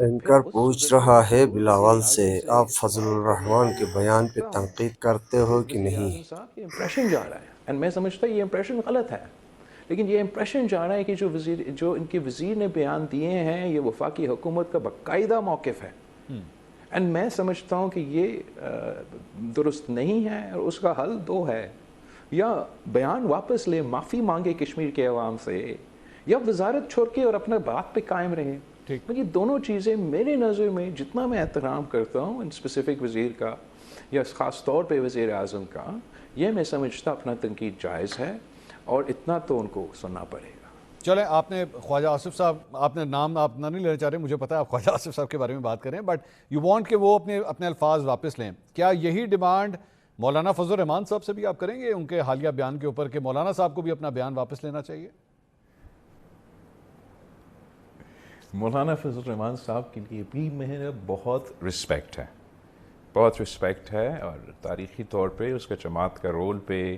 Anchor پوچھ رہا ہے بلاول سے، آپ فضل الرحمان کے بیان پہ تنقید کرتے ہو کہ وزیر نہیں؟ اعظم صاحب یہ امپریشن جا رہا ہے، اینڈ میں سمجھتا یہ امپریشن غلط ہے، لیکن یہ امپریشن جا رہا ہے کہ جو ان کے وزیر نے بیان دیے ہیں یہ وفاقی حکومت کا باقاعدہ موقف ہے، اینڈ میں سمجھتا ہوں کہ یہ درست نہیں ہے، اور اس کا حل دو ہے، یا بیان واپس لے، معافی مانگے کشمیر کے عوام سے، یا وزارت چھوڑ کے اور اپنا بات پہ قائم رہے۔ یہ دونوں چیزیں میرے نظر میں، جتنا میں احترام کرتا ہوں ان اسپیسیفک وزیر کا یا خاص طور پہ وزیر اعظم کا، یہ میں سمجھتا اپنا تنقید جائز ہے، اور اتنا تو ان کو سننا پڑے گا۔ چلیں، آپ نے خواجہ آصف صاحب، آپ نے نام آپ نہ نہیں لینا چاہ رہے، مجھے پتا ہے آپ خواجہ آصف صاحب کے بارے میں بات کریں، بٹ یو وانٹ کہ وہ اپنے الفاظ واپس لیں، کیا یہی ڈیمانڈ مولانا فضل الرحمان صاحب سے بھی آپ کریں گے ان کے حالیہ بیان کے اوپر کہ مولانا صاحب کو بھی اپنا بیان واپس لینا چاہیے؟ مولانا فضل الرحمان صاحب کے لیے بھی میرا بہت رسپیکٹ ہے، بہت رسپیکٹ ہے، اور تاریخی طور پہ اس کا جماعت کا رول پہ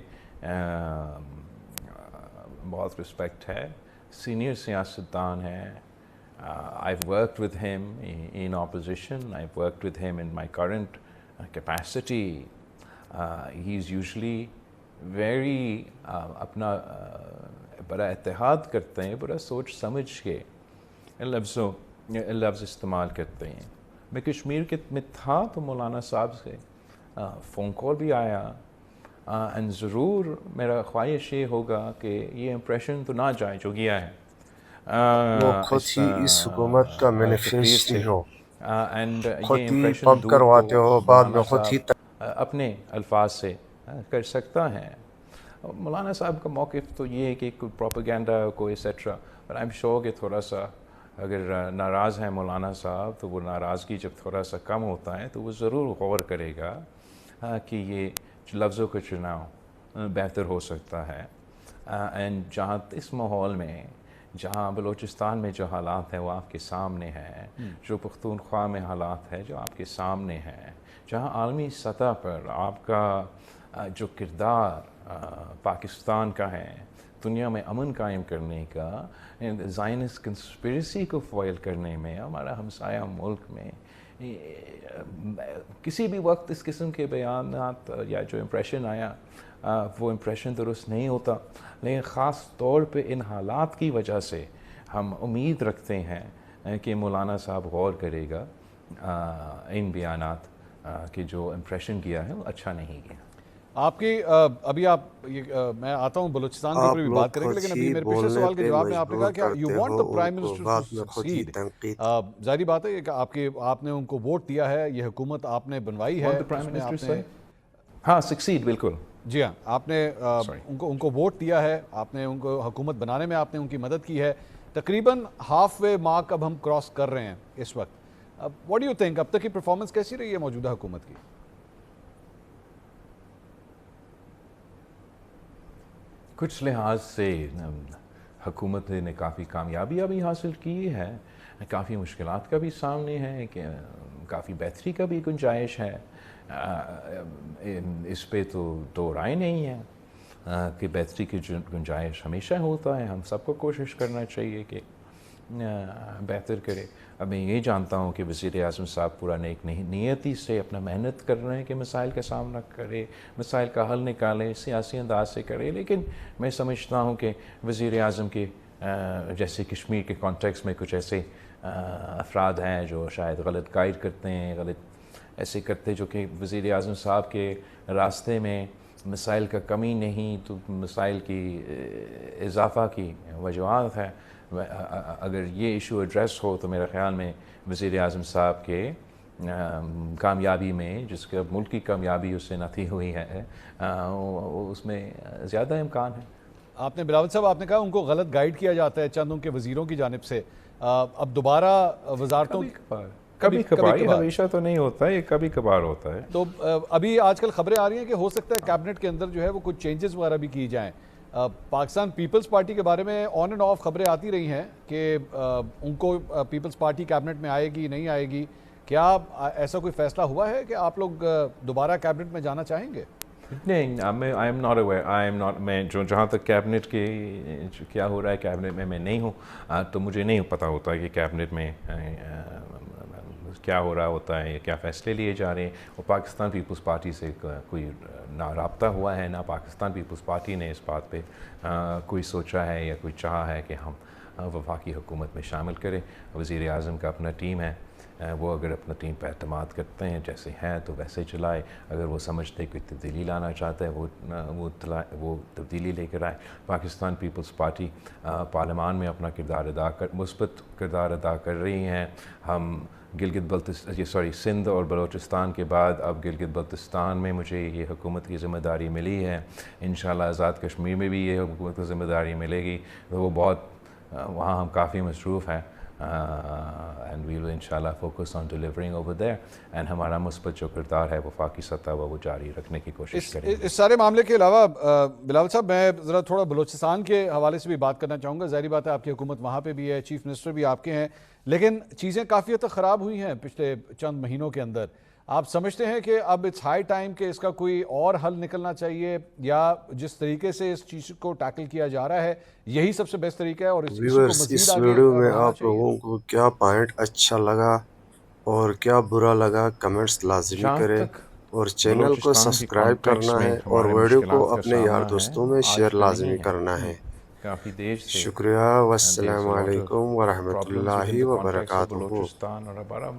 بہت رسپیکٹ ہے، سینئر سیاستدان ہے۔ I've worked with him in opposition, I've worked with him in my current capacity. He's usually very اپنا بڑا اتحاد کرتے ہیں، بڑا سوچ سمجھ کے لفظ استعمال کرتے ہیں۔ میں کشمیر میں تھا تو مولانا صاحب سے فون کال بھی آیا، اینڈ ضرور میرا خواہش یہ ہوگا کہ یہ امپریشن تو نہ جائے جو گیا ہے وہ خود ہی اس حکومت کا تقریر مینیفیسٹو سے، ہو، اینڈ خود یہ ہی امپریشن پمپ دور تو کرواتے ہو، بعد مولانا میں خود ہی صاحب اپنے الفاظ سے کر سکتا ہے۔ مولانا صاحب کا موقف تو یہ ہے کہ کوئی پروپیگنڈا کوئی et cetera, per I am sure کہ تھوڑا سا اگر ناراض ہیں مولانا صاحب تو وہ ناراضگی جب تھوڑا سا کم ہوتا ہے تو وہ ضرور غور کرے گا کہ یہ لفظوں کا چناؤ بہتر ہو سکتا ہے۔ اینڈ جہاں اس ماحول میں، جہاں بلوچستان میں جو حالات ہیں وہ آپ کے سامنے ہیں، جو پختونخوا میں حالات ہیں جو آپ کے سامنے ہیں، جہاں عالمی سطح پر آپ کا جو کردار پاکستان کا ہے دنیا میں امن قائم کرنے کا، زائنسٹ کنسپریسی کو فوائل کرنے میں، ہمارا ہمسایہ ملک میں کسی بھی وقت اس قسم کے بیانات یا جو امپریشن آیا وہ امپریشن درست نہیں ہوتا، لیکن خاص طور پہ ان حالات کی وجہ سے ہم امید رکھتے ہیں کہ مولانا صاحب غور کرے گا ان بیانات کہ جو امپریشن کیا ہے وہ اچھا نہیں گیا۔ آپ کی ابھی میں آتا ہوں بلوچستان کے اوپر آپ بھی لوگ بات کریں گے، خود لیکن ابھی ہی میرے پچھلے بولنے سوال کے پہ جواب میں آپ نے کہا مجبور کہ یو کرتے وانٹ ہو دا ان پرائم کو، منسٹر بعد ٹو میں خود ہی سکسیڈ۔ تنقید۔ ظاہری بات ہے یہ کہ آپ نے ان کو ووٹ دیا ہے، یہ حکومت آپ نے بنوائی ہے، پرائم اس میں منسٹر آپ نے، صاحب ہاں سکسیڈ، بالکل جی ہاں، آپ نے ان کو ووٹ دیا ہے، آپ نے ان کو حکومت بنانے میں آپ نے ان کی مدد کی ہے، تقریباً ہاف وے مارک اب ہم کراس کر رہے ہیں اس وقت۔ واٹ ڈو یو تھنک، اب تک کی پرفارمنس کیسی رہی ہے موجودہ حکومت کی؟ کچھ لحاظ سے حکومت نے کافی کامیابیاں بھی حاصل کی ہے، کافی مشکلات کا بھی سامنے ہے، کہ کافی بہتری کا بھی گنجائش ہے، اس پہ تو دو رائے نہیں ہے کہ بہتری کی گنجائش ہمیشہ ہوتا ہے، ہم سب کو کوشش کرنا چاہیے کہ بہتر کرے۔ اب میں یہ جانتا ہوں کہ وزیر اعظم صاحب پورا نیک نیتی سے اپنا محنت کر رہے ہیں کہ مسائل کا سامنا کرے، مسائل کا حل نکالے، سیاسی انداز سے کرے، لیکن میں سمجھتا ہوں کہ وزیر اعظم کے جیسے کشمیر کے کانٹیکس میں کچھ ایسے افراد ہیں جو شاید غلط گائیڈ کرتے ہیں، غلط ایسے کرتے جو کہ وزیر اعظم صاحب کے راستے میں مسائل کا کمی نہیں تو مسائل کی اضافہ کی وجوہات ہے۔ اگر یہ ایشو ایڈریس ہو تو میرے خیال میں وزیر اعظم صاحب کے کامیابی میں، جس کے ملک کی کامیابی اس سے نتی ہوئی ہے، اس میں زیادہ امکان ہے۔ آپ نے بلاول صاحب، آپ نے کہا ان کو غلط گائیڈ کیا جاتا ہے چند ان کے وزیروں کی جانب سے، اب دوبارہ وزارتوں کبھی کبھار، یہ ہمیشہ تو نہیں ہوتا ہے، یہ کبھی کبھار ہوتا ہے۔ تو ابھی آج کل خبریں آ رہی ہیں کہ ہو سکتا ہے کیبنٹ کے اندر جو ہے وہ کچھ چینجز وغیرہ بھی کی جائیں۔ پاکستان پیپلز پارٹی کے بارے میں آن اینڈ آف خبریں آتی رہی ہیں کہ ان کو پیپلز پارٹی کیبنٹ میں آئے گی نہیں آئے گی، کیا ایسا کوئی فیصلہ ہوا ہے کہ آپ لوگ دوبارہ کیبنٹ میں جانا چاہیں گے؟ نہیں، آئی ایم ناٹ اویئر، میں جہاں تک کیبنٹ کے کیا ہو رہا ہے کیبنٹ میں نہیں ہوں، تو مجھے نہیں پتہ ہوتا کہ کیبنٹ میں کیا ہو رہا ہوتا ہے یا کیا فیصلے لیے جا رہے ہیں، وہ پاکستان پیپلز پارٹی سے کوئی نہ رابطہ ہوا ہے، نہ پاکستان پیپلز پارٹی نے اس بات پہ کوئی سوچا ہے یا کوئی چاہا ہے کہ ہم وفاقی حکومت میں شامل کریں۔ وزیر اعظم کا اپنا ٹیم ہے، وہ اگر اپنا ٹیم پہ اعتماد کرتے ہیں جیسے ہیں تو ویسے چلائے، اگر وہ سمجھتے کوئی تبدیلی لانا چاہتا ہے وہ تبدیلی لے کر آئے۔ پاکستان پیپلز پارٹی پارلیمان میں اپنا مثبت کردار ادا کر رہی ہیں۔ ہم سندھ اور بلوچستان کے بعد اب گلگت بلتستان میں مجھے یہ حکومت کی ذمہ داری ملی ہے، انشاءاللہ آزاد کشمیر میں بھی یہ حکومت کی ذمہ داری ملے گی، تو وہ وہاں ہم کافی مصروف ہیں، اینڈ وی ول انشاءاللہ focus on delivering over there, and ہمارا مثبت جو کردار ہے وفاقی سطح وہ جاری رکھنے کی کوشش کریں گے۔ اس سارے معاملے کے علاوہ بلاول صاحب میں ذرا تھوڑا بلوچستان کے حوالے سے بھی بات کرنا چاہوں گا۔ ظاہری بات ہے آپ کی حکومت وہاں پہ بھی ہے، چیف منسٹر بھی آپ کے ہیں، لیکن چیزیں کافی حد تک خراب ہوئی ہیں پچھلے چند مہینوں کے اندر۔ آپ سمجھتے ہیں کہ اب اٹس ہائی ٹائم کہ اس کا کوئی اور حل نکلنا چاہیے، یا جس طریقے سے اس چیز کو ٹیکل کیا جا رہا ہے یہی سب سے بیسٹ طریقہ ہے اور اس کو ویورز، مزید اس آگے ویڈیو میں بڑھانا آپ چاہیے؟ لوگوں کو کیا پوائنٹ اچھا لگا اور کیا برا لگا کمنٹس لازمی جہاں کریں، تک اور چینل کو بلوچستان کی سبسکرائب کانٹیکس کرنا میں ہے اور ہمارے ویڈیو کو مشکلات کا اپنے یار سامنا ہے، دوستوں میں آج شیئر کا لازمی نہیں کرنا ہے۔ کافی دیر سے شکریہ، والسلام there's a lot of علیکم ورحمۃ problems Allah within the context of وبرکاتہ۔ Balochistan اور ہمارا